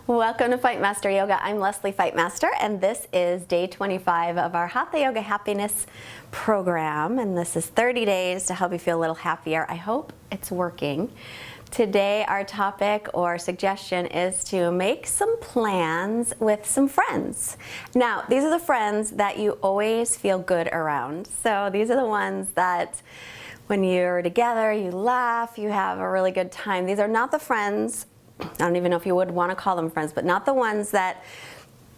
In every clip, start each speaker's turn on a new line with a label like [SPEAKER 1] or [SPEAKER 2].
[SPEAKER 1] Welcome to Fightmaster Yoga. I'm Lesley Fightmaster, and this is day 25 of our Hatha Yoga Happiness program. And this is 30 days to help you feel a little happier. I hope it's working. Today, our topic or suggestion is to make some plans with some friends. Now, these are the friends that you always feel good around. So these are the ones that when you're together, you laugh, you have a really good time. These are not the friends, I don't even know if you would want to call them friends, but not the ones that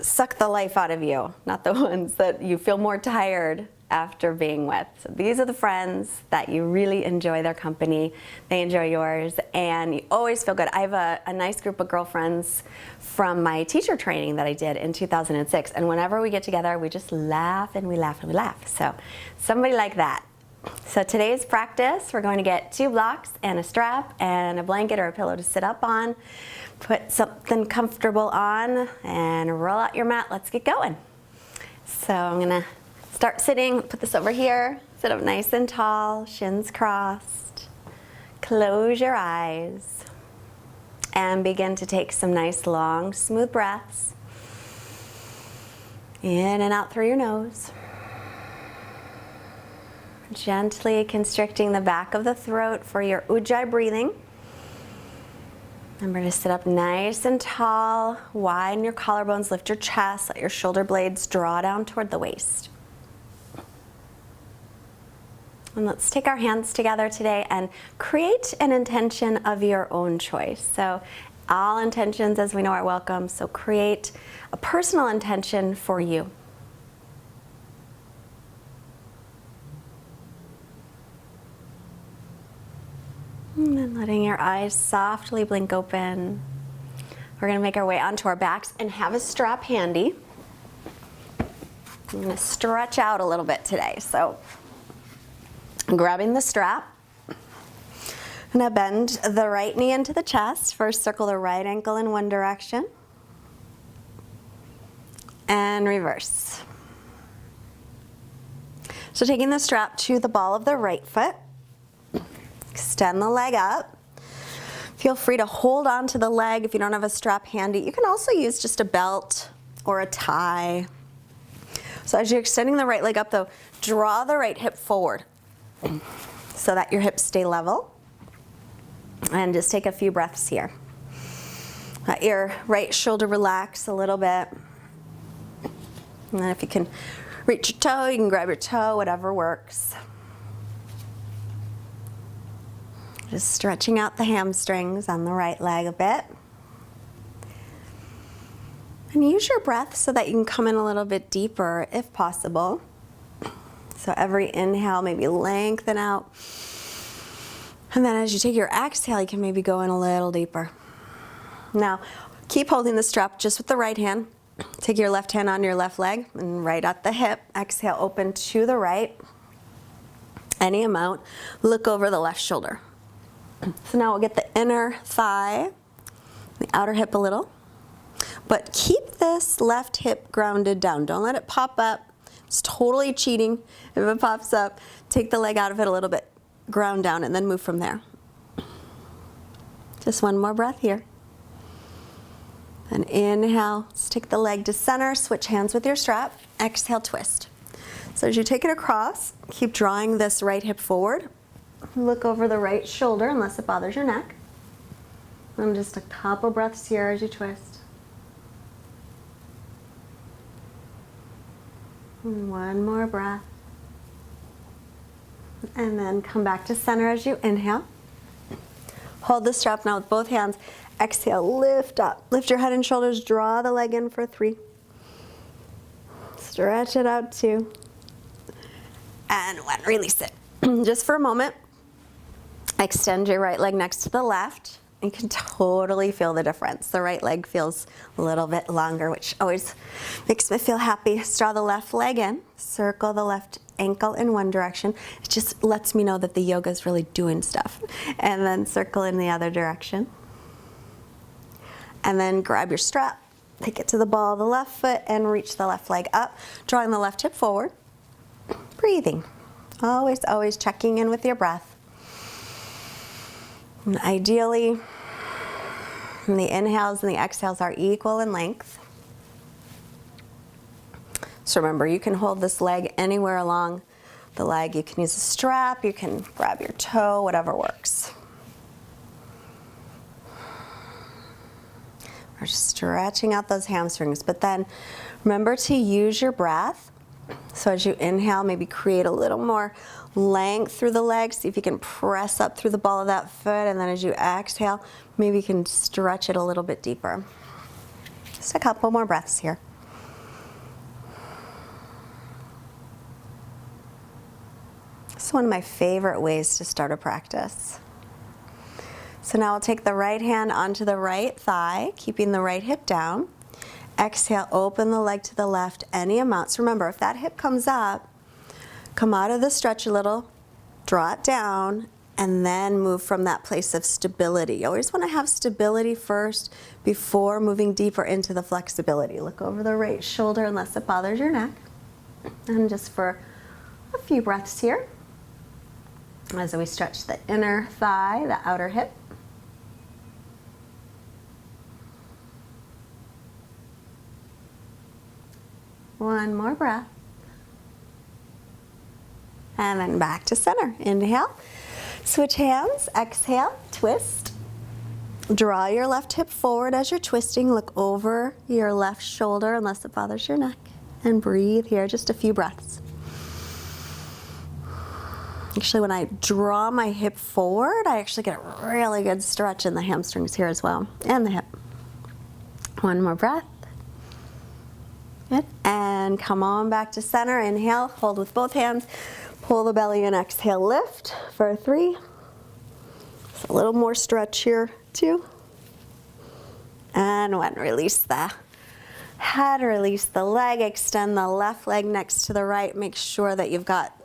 [SPEAKER 1] suck the life out of you, not the ones that you feel more tired after being with. So these are the friends that you really enjoy their company, they enjoy yours, and you always feel good. I have a nice group of girlfriends from my teacher training that I did in 2006, and whenever we get together, we just laugh and we laugh and we laugh. So somebody like that. So today's practice, we're going to get 2 blocks and a strap and a blanket or a pillow to sit up on. Put something comfortable on and roll out your mat. Let's get going. So I'm gonna start sitting, put this over here, sit up nice and tall, shins crossed. Close your eyes and begin to take some nice long smooth breaths in and out through your nose. Gently constricting the back of the throat for your ujjayi breathing. Remember to sit up nice and tall, widen your collarbones, lift your chest, let your shoulder blades draw down toward the waist. And let's take our hands together today and create an intention of your own choice. So all intentions, as we know, are welcome, so create a personal intention for you. And then letting your eyes softly blink open. We're going to make our way onto our backs and have a strap handy. I'm going to stretch out a little bit today. So I'm grabbing the strap. I'm going to bend the right knee into the chest. First, circle the right ankle in one direction. And reverse. So taking the strap to the ball of the right foot. Extend the leg up. Feel free to hold on to the leg if you don't have a strap handy. You can also use just a belt or a tie. So as you're extending the right leg up though, draw the right hip forward so that your hips stay level. And just take a few breaths here. Let your right shoulder relax a little bit. And then if you can reach your toe, you can grab your toe, whatever works. Just stretching out the hamstrings on the right leg a bit. And use your breath so that you can come in a little bit deeper if possible. So every inhale, maybe lengthen out. And then as you take your exhale, you can maybe go in a little deeper. Now, keep holding the strap just with the right hand. Take your left hand on your left leg and right at the hip. Exhale, open to the right. Any amount. Look over the left shoulder. So now we'll get the inner thigh, the outer hip a little, but keep this left hip grounded down. Don't let it pop up. It's totally cheating. If it pops up, take the leg out of it a little bit, ground down, and then move from there. Just one more breath here. And inhale, stick the leg to center, switch hands with your strap. Exhale, twist. So as you take it across, keep drawing this right hip forward. Look over the right shoulder unless it bothers your neck. And just a couple breaths here as you twist. And one more breath. And then come back to center as you inhale. Hold the strap now with both hands. Exhale, lift up. Lift your head and shoulders, draw the leg in for 3. Stretch it out 2. And 1, release it. Just for a moment. Extend your right leg next to the left. You can totally feel the difference. The right leg feels a little bit longer, which always makes me feel happy. Just draw the left leg in, circle the left ankle in one direction. It just lets me know that the yoga is really doing stuff. And then circle in the other direction. And then grab your strap, take it to the ball of the left foot and reach the left leg up, drawing the left hip forward. Breathing. Always checking in with your breath. And ideally, And the inhales and the exhales are equal in length. So remember, you can hold this leg anywhere along the leg. You can use a strap, you can grab your toe, whatever works. We're just stretching out those hamstrings, but then remember to use your breath. So as you inhale, maybe create a little more length through the leg. See if you can press up through the ball of that foot, and then as you exhale, maybe you can stretch it a little bit deeper. Just a couple more breaths here. This is one of my favorite ways to start a practice. So now I'll take the right hand onto the right thigh, keeping the right hip down. Exhale, open the leg to the left any amount. So remember, if that hip comes up, come out of the stretch a little, draw it down, and then move from that place of stability. You always want to have stability first before moving deeper into the flexibility. Look over the right shoulder unless it bothers your neck. And just for a few breaths here, as we stretch the inner thigh, the outer hip. One more breath. And then back to center. Inhale, switch hands, exhale, twist. Draw your left hip forward as you're twisting. Look over your left shoulder unless it bothers your neck. And breathe here, just a few breaths. Actually, when I draw my hip forward, I actually get a really good stretch in the hamstrings here as well, and the hip. One more breath. Good. And come on back to center. Inhale, hold with both hands. Pull the belly in, exhale, lift for 3. Just a little more stretch here, 2. And 1, release the head, release the leg, extend the left leg next to the right. Make sure that you've got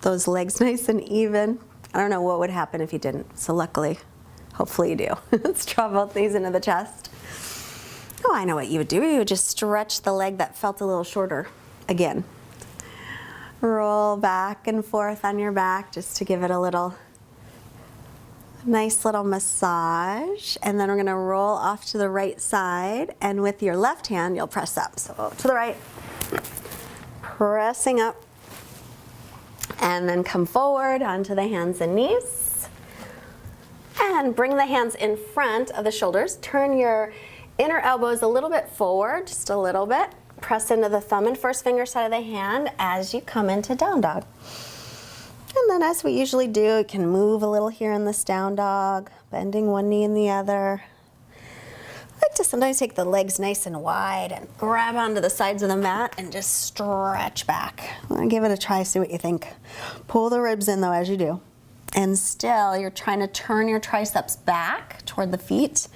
[SPEAKER 1] those legs nice and even. I don't know what would happen if you didn't, so luckily, hopefully you do. Let's draw both knees into the chest. Oh, I know what you would do. You would just stretch the leg that felt a little shorter again. Roll back and forth on your back just to give it a nice little massage. And then we're gonna roll off to the right side, and with your left hand, you'll press up. So to the right, pressing up. And then come forward onto the hands and knees. And bring the hands in front of the shoulders. Turn your inner elbows a little bit forward, just a little bit. Press into the thumb and first finger side of the hand as you come into down dog. And then as we usually do, you can move a little here in this down dog, bending one knee and the other. I like to sometimes take the legs nice and wide and grab onto the sides of the mat and just stretch back. Give it a try, see what you think. Pull the ribs in though as you do. And still, you're trying to turn your triceps back toward the feet,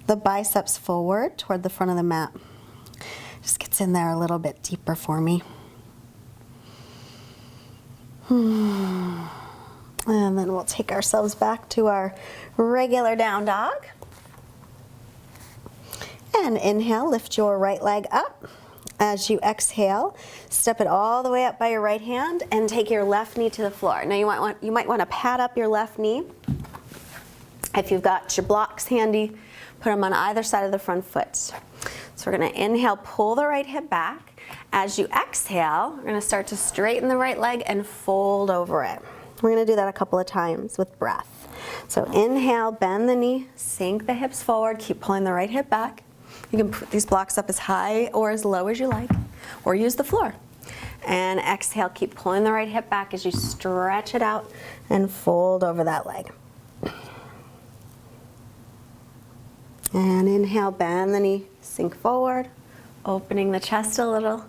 [SPEAKER 1] the biceps forward toward the front of the mat. Just gets in there a little bit deeper for me. And then we'll take ourselves back to our regular down dog. And inhale, lift your right leg up. As you exhale, step it all the way up by your right hand and take your left knee to the floor. Now you might want to pad up your left knee. If you've got your blocks handy, put them on either side of the front foot. So we're going to inhale, pull the right hip back. As you exhale, we're going to start to straighten the right leg and fold over it. We're going to do that a couple of times with breath. So inhale, bend the knee, sink the hips forward, keep pulling the right hip back. You can put these blocks up as high or as low as you like, or use the floor. And exhale, keep pulling the right hip back as you stretch it out and fold over that leg. And inhale, bend the knee, sink forward, opening the chest a little.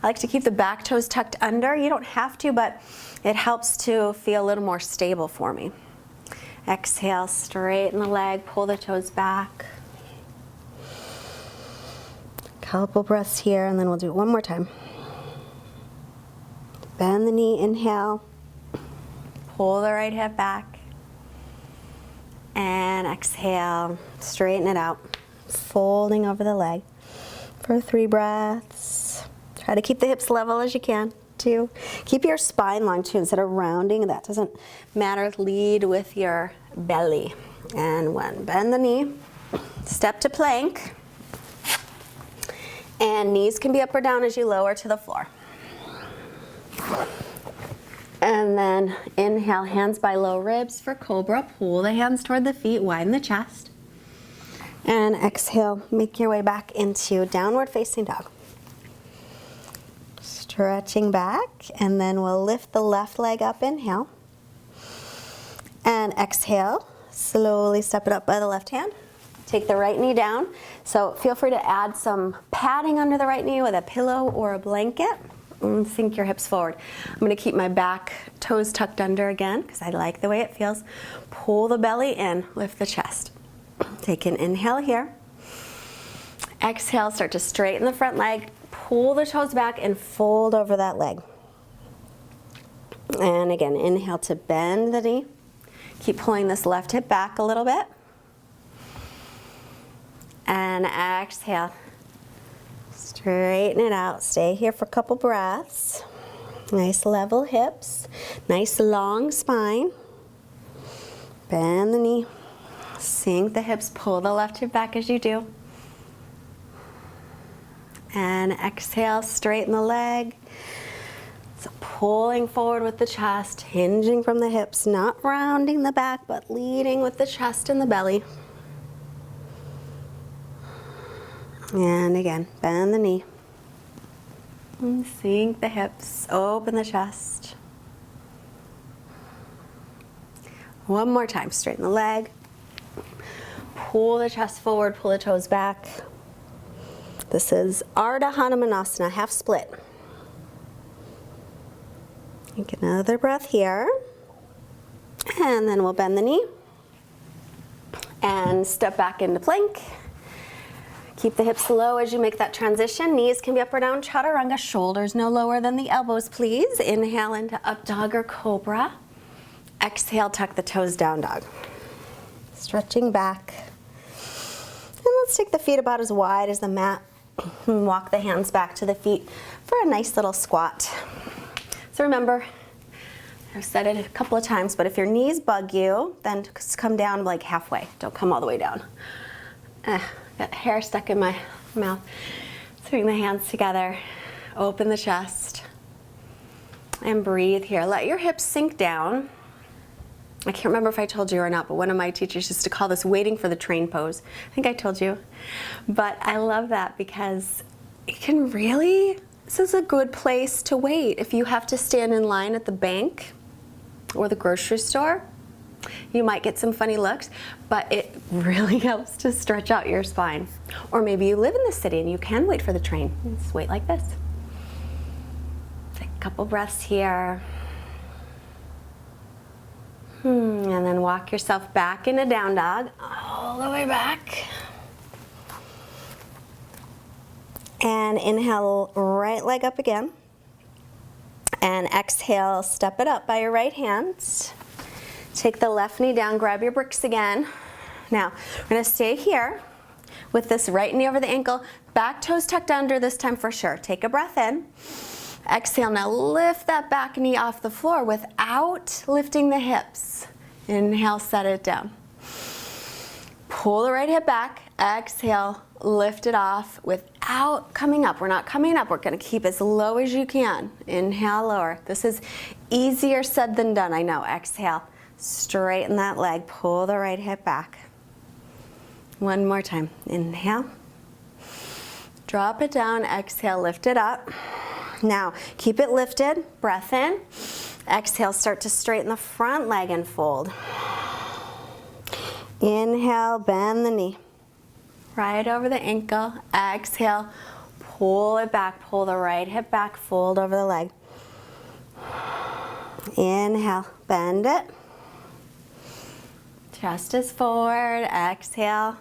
[SPEAKER 1] I like to keep the back toes tucked under. You don't have to, but it helps to feel a little more stable for me. Exhale, straighten the leg, pull the toes back. Couple breaths here, and then we'll do it one more time. Bend the knee, inhale. Pull the right hip back. And exhale, straighten it out. Folding over the leg for 3 breaths. Try to keep the hips level as you can. 2. Keep your spine long too, instead of rounding. That doesn't matter. Lead with your belly. And 1. Bend the knee. Step to plank. And knees can be up or down as you lower to the floor. And then inhale, hands by low ribs for cobra. Pull the hands toward the feet, widen the chest. And exhale, make your way back into downward facing dog. Stretching back, and then we'll lift the left leg up, inhale. And exhale, slowly step it up by the left hand. Take the right knee down. So feel free to add some padding under the right knee with a pillow or a blanket. And sink your hips forward. I'm going to keep my back toes tucked under again because I like the way it feels. Pull the belly in, lift the chest. Take an inhale here. Exhale, start to straighten the front leg. Pull the toes back and fold over that leg. And again, inhale to bend the knee. Keep pulling this left hip back a little bit. And exhale. Straighten it out. Stay here for a couple breaths. Nice level hips. Nice long spine. Bend the knee. Sink the hips. Pull the left hip back as you do. And exhale, straighten the leg. So pulling forward with the chest, hinging from the hips, not rounding the back, but leading with the chest and the belly. And again, bend the knee. And sink the hips, open the chest. One more time, straighten the leg. Pull the chest forward, pull the toes back. This is Ardha Hanumanasana, half split. Take another breath here. And then we'll bend the knee. And step back into plank. Keep the hips low as you make that transition. Knees can be up or down, chaturanga. Shoulders no lower than the elbows, please. Inhale into up dog or cobra. Exhale, tuck the toes down dog. Stretching back. And let's take the feet about as wide as the mat. And walk the hands back to the feet for a nice little squat. So remember, I've said it a couple of times, but if your knees bug you, then just come down like halfway. Don't come all the way down. Got hair stuck in my mouth. So bring the hands together, open the chest, and breathe here. Let your hips sink down. I can't remember if I told you or not, but one of my teachers used to call this waiting for the train pose. I think I told you. But I love that because it can really, this is a good place to wait. If you have to stand in line at the bank or the grocery store, you might get some funny looks, but it really helps to stretch out your spine. Or maybe you live in the city and you can wait for the train. Just wait like this. Take a couple breaths here. And then walk yourself back into down dog, all the way back. And inhale, right leg up again. And exhale, step it up by your right hand. Take the left knee down, grab your bricks again. Now, we're gonna stay here with this right knee over the ankle, back toes tucked under this time for sure. Take a breath in. Exhale, now lift that back knee off the floor without lifting the hips. Inhale, set it down. Pull the right hip back. Exhale, lift it off without coming up. We're not coming up. We're going to keep as low as you can. Inhale, lower. This is easier said than done, I know. Exhale, straighten that leg. Pull the right hip back. One more time. Inhale. Drop it down. Exhale, lift it up. Now, keep it lifted. Breath in. Exhale, start to straighten the front leg and fold. Inhale, bend the knee. Right over the ankle. Exhale, pull it back. Pull the right hip back, fold over the leg. Inhale, bend it. Chest is forward. Exhale,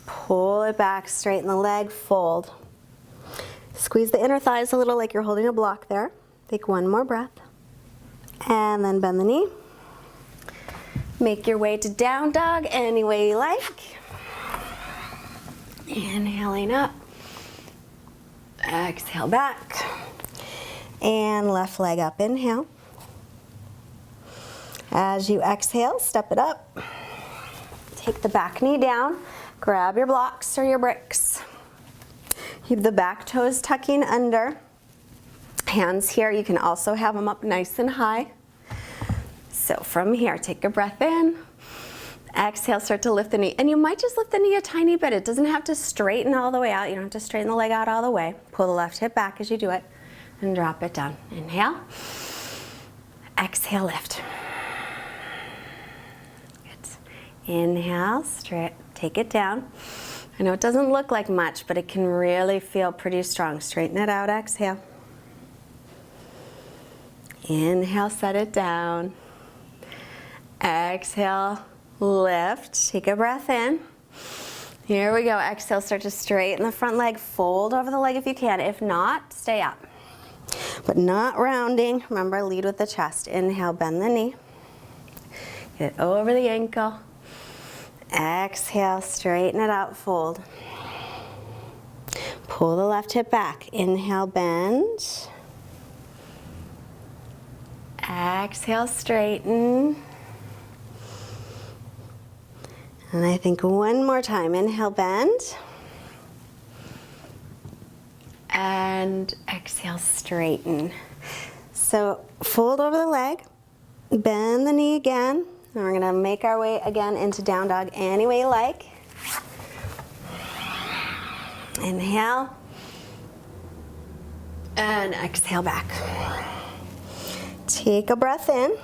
[SPEAKER 1] pull it back, straighten the leg, fold. Squeeze the inner thighs a little like you're holding a block there. Take one more breath. And then bend the knee. Make your way to down dog any way you like. Inhaling up. Exhale back. And left leg up. Inhale. As you exhale, step it up. Take the back knee down. Grab your blocks or your bricks. Keep the back toes tucking under. Hands here, you can also have them up nice and high. So from here, take a breath in. Exhale, start to lift the knee. And you might just lift the knee a tiny bit. It doesn't have to straighten all the way out. You don't have to straighten the leg out all the way. Pull the left hip back as you do it and drop it down. Inhale. Exhale, lift. Good. Inhale, straight, take it down. I know it doesn't look like much, but it can really feel pretty strong. Straighten it out, exhale. Inhale, set it down. Exhale, lift. Take a breath in. Here we go. Exhale, start to straighten the front leg. Fold over the leg if you can. If not, stay up. But not rounding. Remember, lead with the chest. Inhale, bend the knee. Get it over the ankle. Exhale, straighten it out, fold. Pull the left hip back. Inhale, bend. Exhale, straighten. And I think one more time. Inhale, bend. And exhale, straighten. So fold over the leg, bend the knee again. And we're gonna make our way again into down dog any way you like. Inhale. And exhale back. Take a breath in.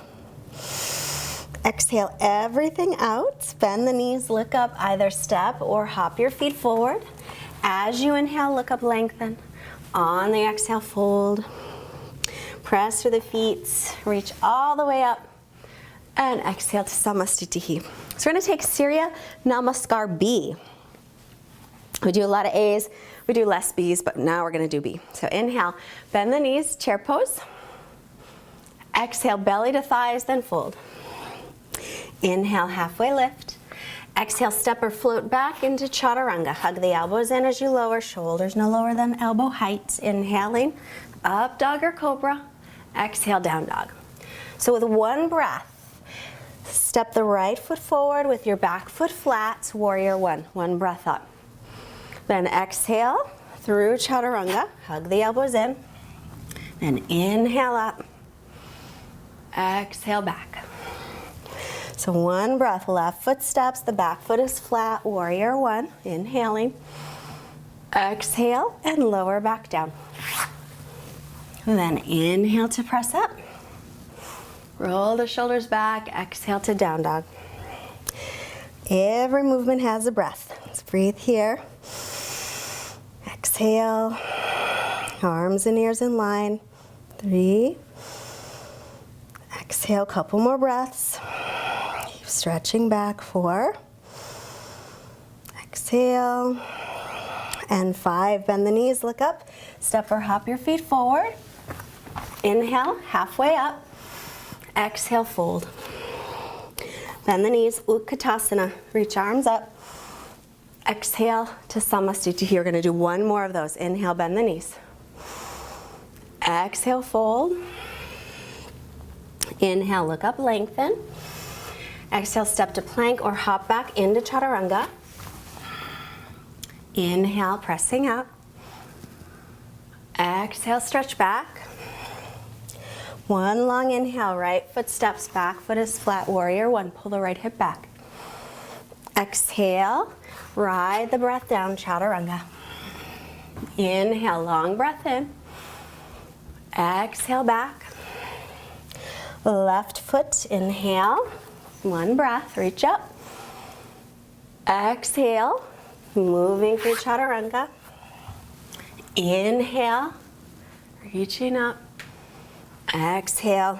[SPEAKER 1] Exhale everything out. Bend the knees, look up, either step or hop your feet forward. As you inhale, look up, lengthen. On the exhale, fold. Press through the feet, reach all the way up. And exhale to Samastitihi. So we're gonna take Surya Namaskar B. We do a lot of A's, we do less B's, but now we're gonna do B. So inhale, bend the knees, chair pose. Exhale, belly to thighs, then fold. Inhale, halfway lift. Exhale, step or float back into Chaturanga. Hug the elbows in as you lower, shoulders no lower than elbow height. Inhaling, up dog or cobra. Exhale, down dog. So with one breath, step the right foot forward with your back foot flat, warrior one. One breath up. Then exhale through Chaturanga. Hug the elbows in. Then inhale up. Exhale back. So one breath, left foot steps, the back foot is flat, warrior one. Inhaling. Exhale and lower back down. And then inhale to press up. Roll the shoulders back, exhale to down dog. Every movement has a breath. Let's breathe here. Exhale. Arms and ears in line. 3. Exhale, couple more breaths. Keep stretching back. 4. Exhale. And 5. Bend the knees, look up. Step or hop your feet forward. Inhale, halfway up. Exhale, fold. Bend the knees, Utkatasana. Reach arms up. Exhale to Samastitihi. You're going to do one more of those. Inhale, bend the knees. Exhale, fold. Inhale, look up, lengthen. Exhale, step to plank or hop back into Chaturanga. Inhale, pressing up. Exhale, stretch back. One long inhale, right foot steps, back foot is flat, warrior one. Pull the right hip back. Exhale, ride the breath down, Chaturanga. Inhale, long breath in. Exhale, back. Left foot, inhale. One breath, reach up. Exhale, moving through Chaturanga. Inhale, reaching up. Exhale,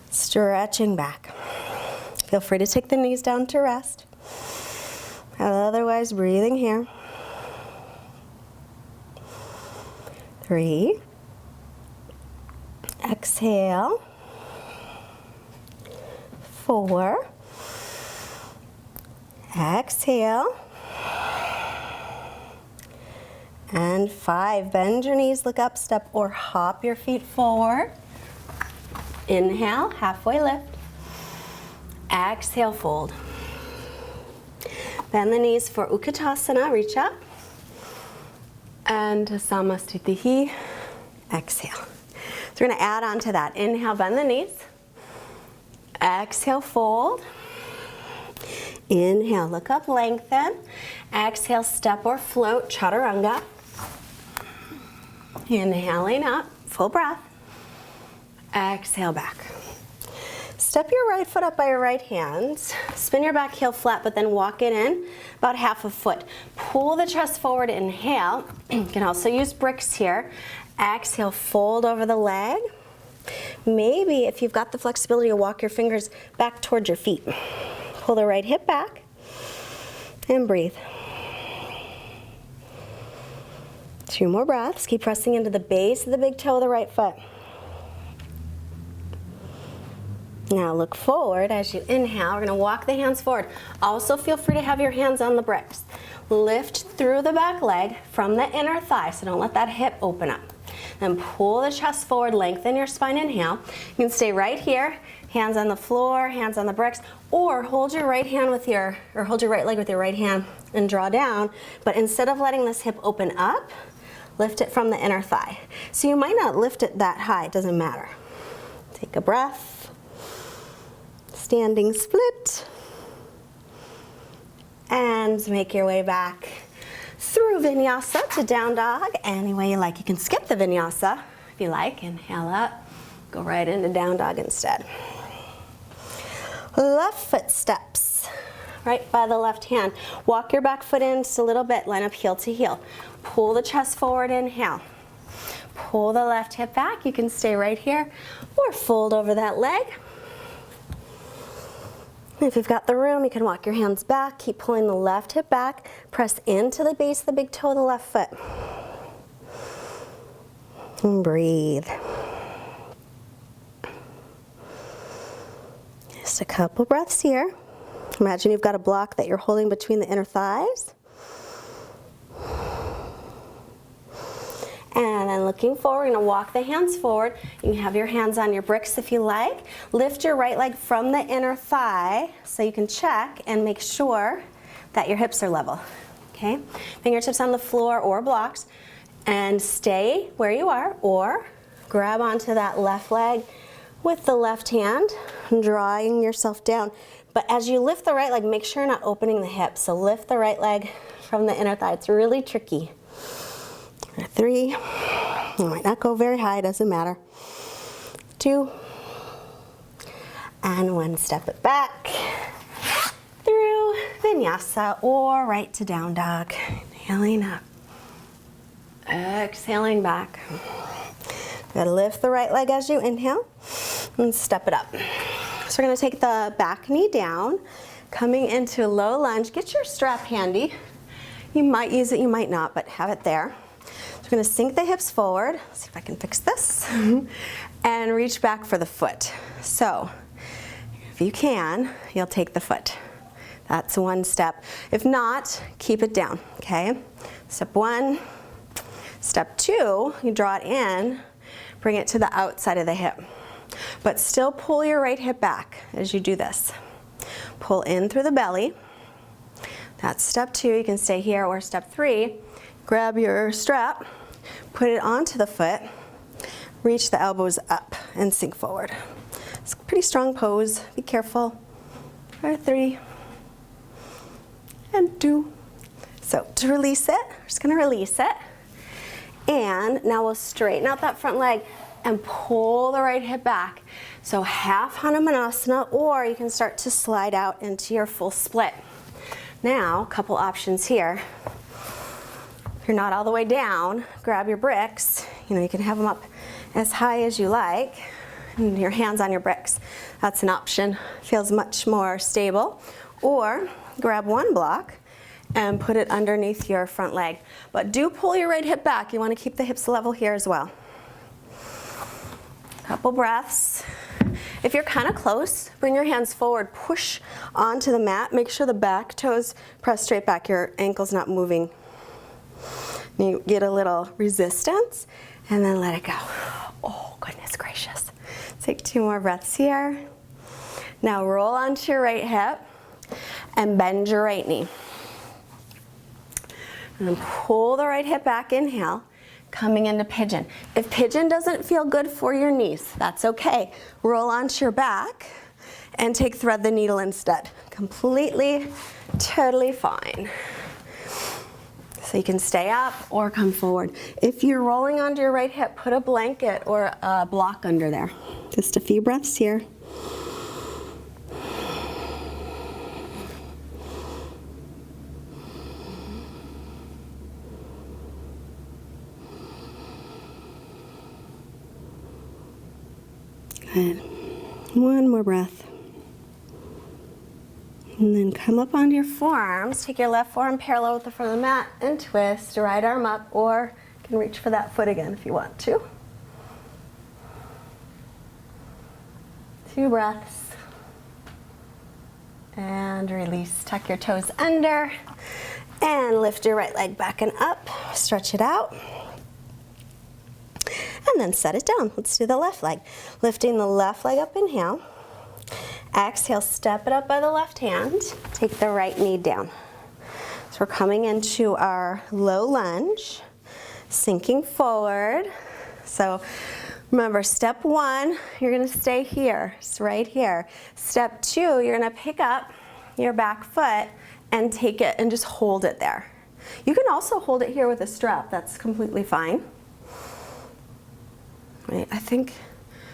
[SPEAKER 1] stretching back. Feel free to take the knees down to rest. Otherwise, breathing here. 3. Exhale. 4. Exhale. And 5. Bend your knees, look up, step or hop your feet forward. Inhale, halfway lift. Exhale, fold. Bend the knees for Utkatasana, reach up. And Samastitihi, exhale. So we're gonna add on to that. Inhale, bend the knees. Exhale, fold. Inhale, look up, lengthen. Exhale, step or float, chaturanga. Inhaling up, full breath. Exhale, back. Step your right foot up by your right hand. Spin your back heel flat, but then walk it in about half a foot. Pull the chest forward, inhale. You can also use bricks here. Exhale, fold over the leg. Maybe if you've got the flexibility to walk your fingers back towards your feet. Pull the right hip back and breathe. 2 more breaths. Keep pressing into the base of the big toe of the right foot. Now look forward as you inhale. We're going to walk the hands forward. Also feel free to have your hands on the bricks. Lift through the back leg from the inner thigh, so don't let that hip open up. Then pull the chest forward, lengthen your spine, inhale. You can stay right here, hands on the floor, hands on the bricks, or hold your right hand with your, or hold your right leg with your right hand and draw down. But instead of letting this hip open up, lift it from the inner thigh. So you might not lift it that high, it doesn't matter. Take a breath. Standing split. And make your way back through vinyasa to down dog. Any way you like. You can skip the vinyasa if you like. Inhale up. Go right into down dog instead. Left foot steps. Right by the left hand. Walk your back foot in just a little bit. Line up heel to heel. Pull the chest forward. Inhale. Pull the left hip back. You can stay right here or fold over that leg. If you've got the room, you can walk your hands back. Keep pulling the left hip back. Press into the base of the big toe of the left foot. And breathe. Just a couple breaths here. Imagine you've got a block that you're holding between the inner thighs. And then looking forward, we're going to walk the hands forward. You can have your hands on your bricks if you like. Lift your right leg from the inner thigh so you can check and make sure that your hips are level. Okay? Fingertips on the floor or blocks. And stay where you are, or grab onto that left leg with the left hand, drawing yourself down. But as you lift the right leg, make sure you're not opening the hip. So lift the right leg from the inner thigh. It's really tricky. 3, you might not go very high, doesn't matter. 2, and 1, step it back through vinyasa or right to down dog. Inhaling up, exhaling back. You gotta lift the right leg as you inhale and step it up. So we're gonna take the back knee down, coming into low lunge. Get your strap handy. You might use it, you might not, but have it there. So we're going to sink the hips forward. Let's see if I can fix this. And reach back for the foot. So if you can, you'll take the foot. That's one step. If not, keep it down, okay? Step 1. Step 2, you draw it in, bring it to the outside of the hip. But still pull your right hip back as you do this. Pull in through the belly. That's step 2. You can stay here. Or step 3, grab your strap, put it onto the foot, reach the elbows up and sink forward. It's a pretty strong pose. Be careful. 3 and 2. So to release it, we're just going to release it. And now we'll straighten out that front leg and pull the right hip back. So half Hanumanasana, or you can start to slide out into your full split. Now, a couple options here. If you're not all the way down, grab your bricks. You know, you can have them up as high as you like, and your hands on your bricks. That's an option. Feels much more stable. Or grab one block and put it underneath your front leg. But do pull your right hip back. You want to keep the hips level here as well. Couple breaths. If you're kind of close, bring your hands forward, push onto the mat. Make sure the back toes press straight back, your ankle's not moving. You get a little resistance and then let it go. Oh, goodness gracious. Take 2 more breaths here. Now roll onto your right hip and bend your right knee. And then pull the right hip back, inhale, coming into pigeon. If pigeon doesn't feel good for your knees, that's okay. Roll onto your back and take thread the needle instead. Completely, totally fine. So you can stay up or come forward. If you're rolling onto your right hip, put a blanket or a block under there. Just a few breaths here. Good. One more breath. And then come up onto your forearms. Take your left forearm parallel with the front of the mat and twist. Right arm up, or you can reach for that foot again if you want to. 2 breaths. And release. Tuck your toes under. And lift your right leg back and up. Stretch it out. And then set it down. Let's do the left leg. Lifting the left leg up, inhale. Exhale, step it up by the left hand. Take the right knee down. So we're coming into our low lunge, sinking forward. So remember, step 1, you're gonna stay here, it's right here. Step 2, you're gonna pick up your back foot and take it and just hold it there. You can also hold it here with a strap, that's completely fine. Right, I think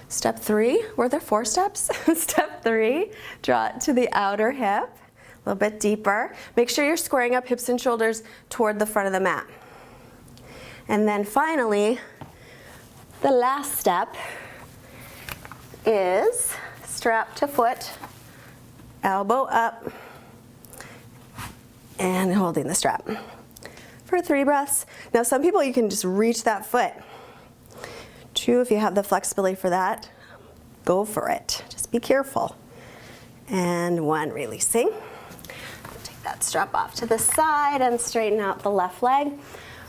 [SPEAKER 1] step 3, were there 4 steps? Step 3, draw it to the outer hip, a little bit deeper. Make sure you're squaring up hips and shoulders toward the front of the mat. And then finally, the last step is strap to foot, elbow up, and holding the strap for 3 breaths. Now some people, you can just reach that foot. 2, if you have the flexibility for that, go for it. Just be careful. And 1, releasing. Take that strap off to the side and straighten out the left leg.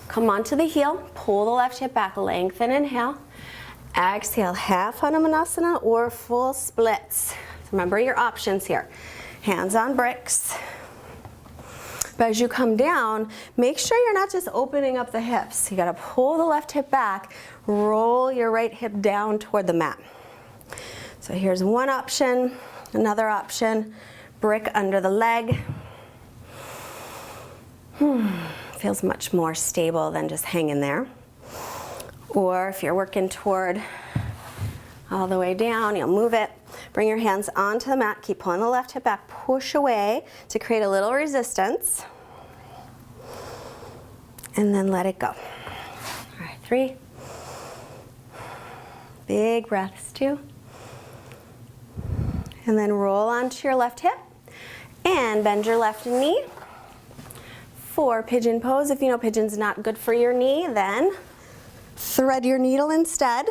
[SPEAKER 1] Come onto the heel, pull the left hip back, lengthen, inhale. Exhale, half Hanumanasana or full splits. Remember your options here. Hands on bricks. But as you come down, make sure you're not just opening up the hips. You gotta pull the left hip back, roll your right hip down toward the mat. So here's one option, another option, brick under the leg. Feels much more stable than just hanging there. Or if you're working toward all the way down, you'll move it. Bring your hands onto the mat, keep pulling the left hip back, push away to create a little resistance. And then let it go. All right, 3. Big breaths, 2. And then roll onto your left hip and bend your left knee for pigeon pose. If you know pigeon's not good for your knee, then thread your needle instead.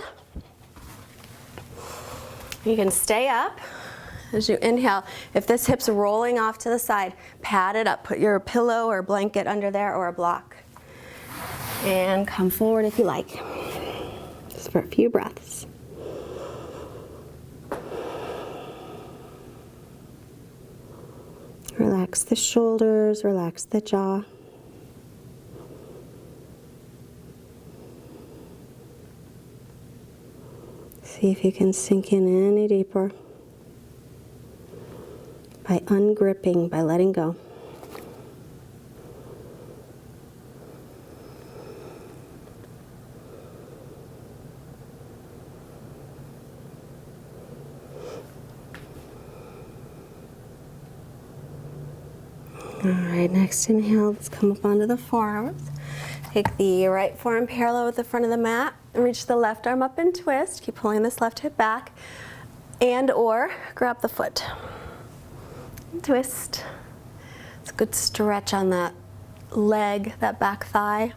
[SPEAKER 1] You can stay up as you inhale. If this hip's rolling off to the side, pad it up. Put your pillow or blanket under there or a block. And come forward if you like. Just for a few breaths. Relax the shoulders, relax the jaw. See if you can sink in any deeper by ungripping, by letting go. All right, next inhale, let's come up onto the forearms. Take the right forearm parallel with the front of the mat and reach the left arm up and twist. Keep pulling this left hip back and or grab the foot. And twist. It's a good stretch on that leg, that back thigh,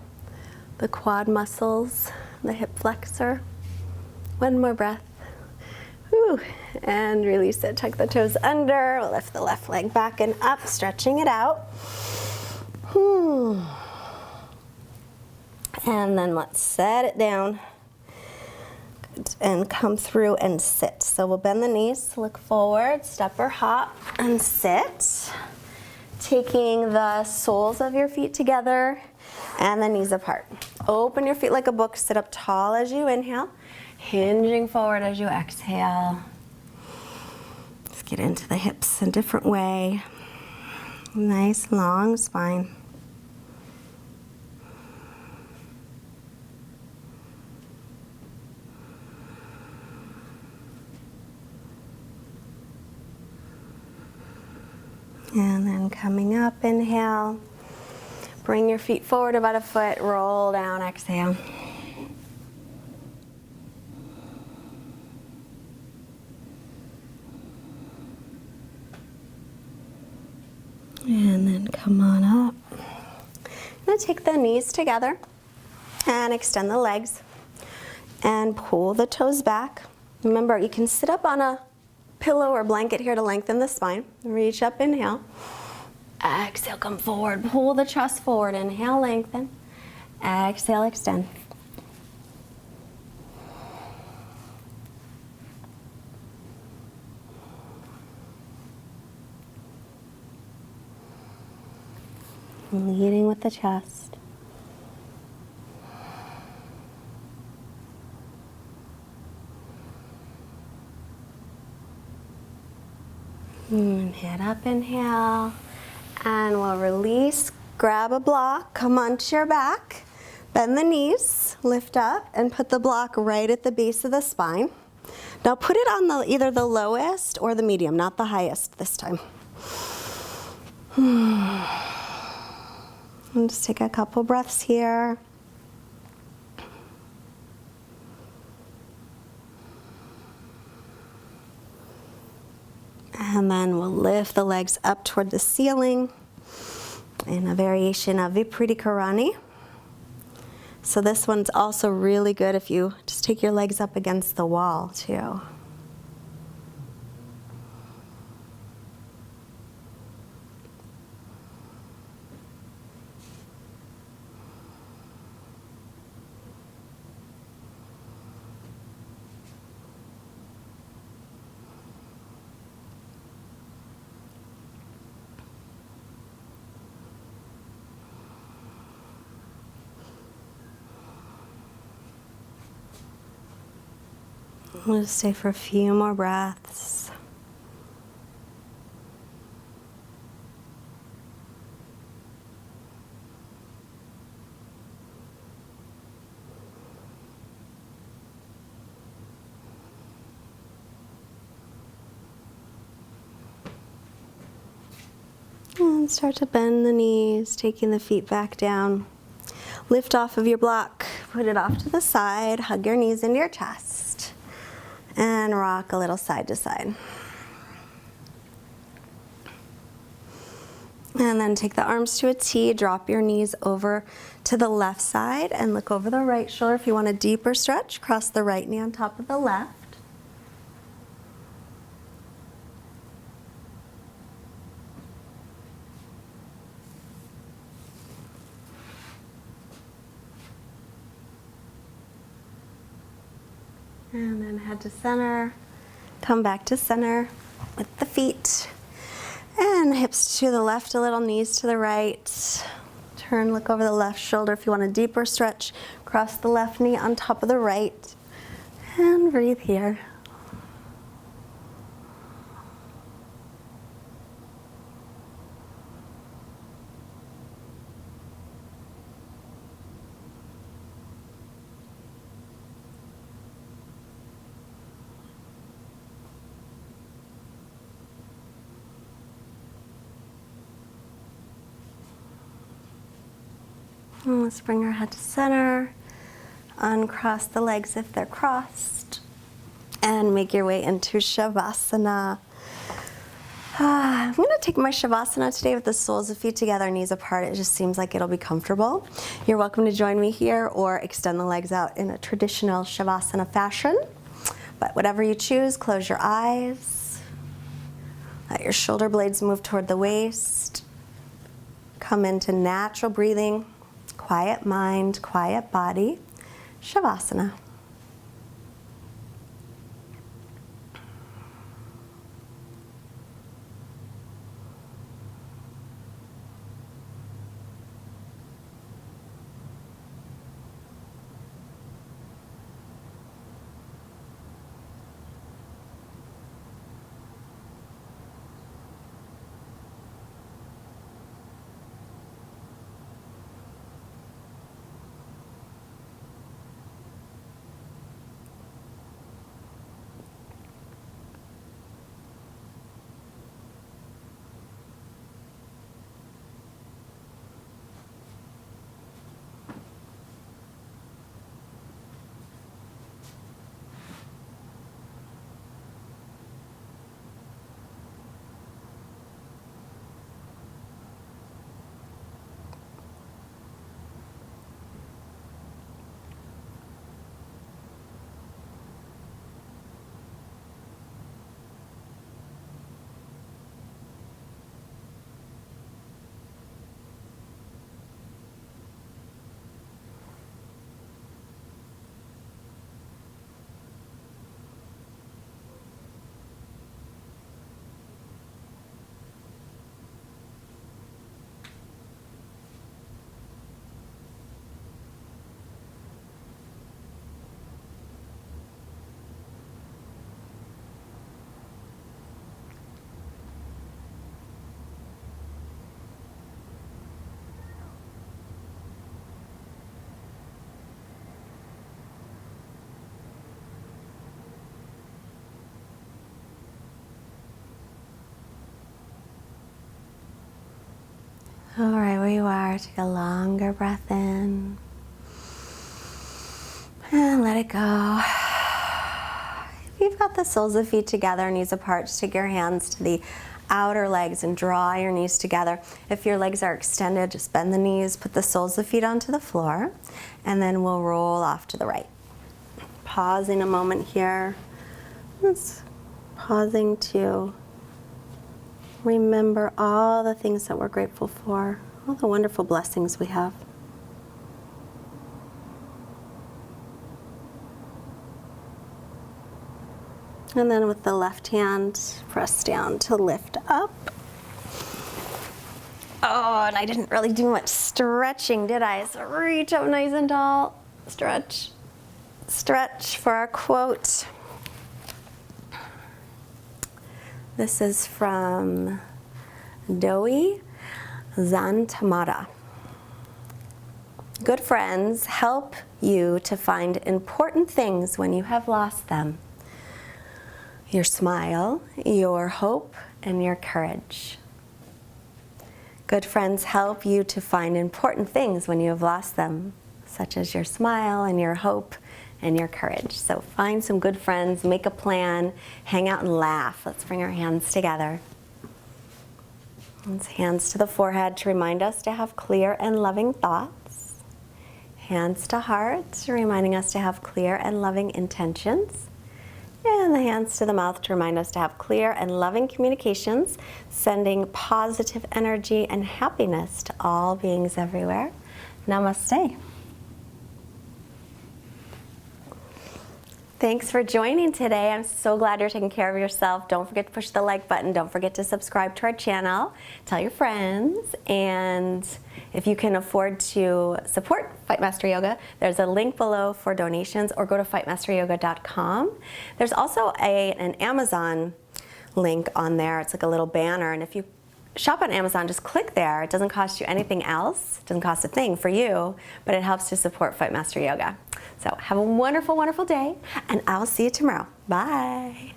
[SPEAKER 1] the quad muscles, the hip flexor. 1 more breath. Whew. And release it. Tuck the toes under. Lift the left leg back and up, stretching it out. And then let's set it down and come through and sit. So we'll bend the knees, look forward, step or hop, and sit. Taking the soles of your feet together, And the knees apart. Open your feet like a book. Sit up tall as you inhale. Hinging forward as you exhale. Let's get into the hips a different way. Nice long spine. And then coming up, inhale. Bring your feet forward about a foot, roll down, exhale. And then come on up. Now take the knees together and extend the legs and pull the toes back. Remember, you can sit up on a pillow or blanket here to lengthen the spine. Reach up, inhale. Exhale, come forward. Pull the chest forward. Inhale, lengthen. Exhale, extend. Leading with the chest. And head up, inhale. And we'll release, grab a block, come onto your back, bend the knees, lift up, and put the block right at the base of the spine. Now put it on either the lowest or the medium, not the highest this time. And just take a couple breaths here. And then we'll lift the legs up toward the ceiling in a variation of Viparita Karani. So this one's also really good if you just take your legs up against the wall too. We'll just stay for a few more breaths. And start to bend the knees, taking the feet back down. Lift off of your block, put it off to the side, hug your knees into your chest, and rock a little side to side. And then take the arms to a T, drop your knees over to the left side and look over the right shoulder. If you want a deeper stretch, cross the right knee on top of the left. And then head to center, come back to center with the feet. And hips to the left a little, knees to the right. Turn, look over the left shoulder. If you want a deeper stretch, cross the left knee on top of the right. And breathe here. And let's bring our head to center, uncross the legs if they're crossed, and make your way into Shavasana. I'm going to take my Shavasana today with the soles of feet together, knees apart. It just seems like it'll be comfortable. You're welcome to join me here or extend the legs out in a traditional Shavasana fashion. But whatever you choose, close your eyes. Let your shoulder blades move toward the waist. Come into natural breathing. Quiet mind, quiet body, Shavasana. All right, where you are, take a longer breath in. And let it go. If you've got the soles of feet together, knees apart, just take your hands to the outer legs and draw your knees together. If your legs are extended, just bend the knees, put the soles of feet onto the floor, and then we'll roll off to the right. Pausing a moment here. Just pausing to remember all the things that we're grateful for, all the wonderful blessings we have. And then with the left hand, press down to lift up. Oh, and I didn't really do much stretching, did I? So reach up nice and tall. Stretch. Stretch for our quote. This is from Doi Zantamata. Good friends help you to find important things when you have lost them. Your smile, your hope, and your courage. Good friends help you to find important things when you have lost them, such as your smile and your hope and your courage. So find some good friends, make a plan, hang out and laugh. Let's bring our hands together. Let's hands to the forehead to remind us to have clear and loving thoughts. Hands to heart, reminding us to have clear and loving intentions. And the hands to the mouth to remind us to have clear and loving communications, sending positive energy and happiness to all beings everywhere. Namaste. Thanks for joining today. I'm so glad you're taking care of yourself. Don't forget to push the like button. Don't forget to subscribe to our channel. Tell your friends. And if you can afford to support Fightmaster Yoga, there's a link below for donations, or go to fightmasteryoga.com. There's also an Amazon link on there. It's like a little banner. And if you shop on Amazon, just click there. It doesn't cost you anything else. It doesn't cost a thing for you, but it helps to support Fightmaster Yoga. So have a wonderful, wonderful day, and I'll see you tomorrow. Bye.